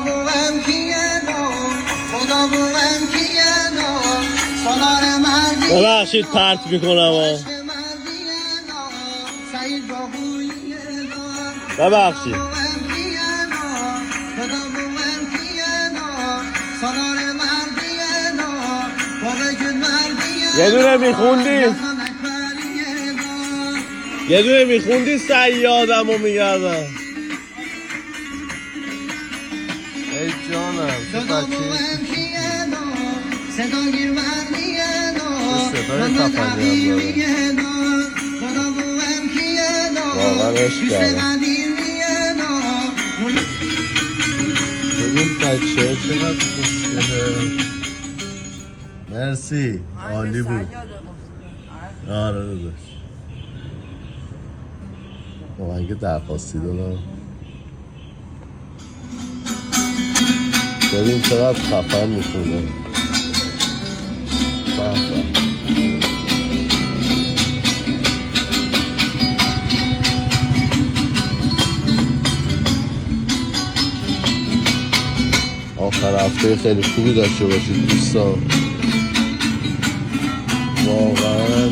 بوم کیه دو خدا بوم کیه دو سالار مردی ببخشید پرت میکنم ببخشید یه دونه میخوندی سیادم رو میگردم ای جانم چه بچه صدای تفنگی هم داره واقعا عشق کردم ببین بچه چقدر خوشگله مرسی عالی بود آره داداش من که درخواستی دادم ببین چقدر خفن میخونه آخر هفته خیلی خوبی داشته باشید دوستان واقعا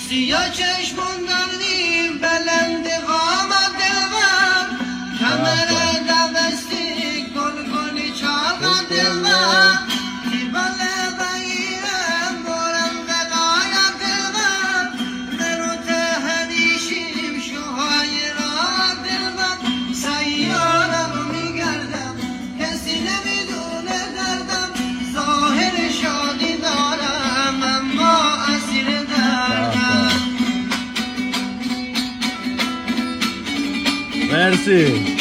سیاه چشمون داریم بلند قامت دلم کمر دبستی گل گلی چاقت دلم دیبال بگیرم برم بقایم دلم درو تهدیشیم شوهای را دلم سیارم میگردم کسی نمیدونه دردم ظاهر شادی دارم اما اسیر دردم مرسی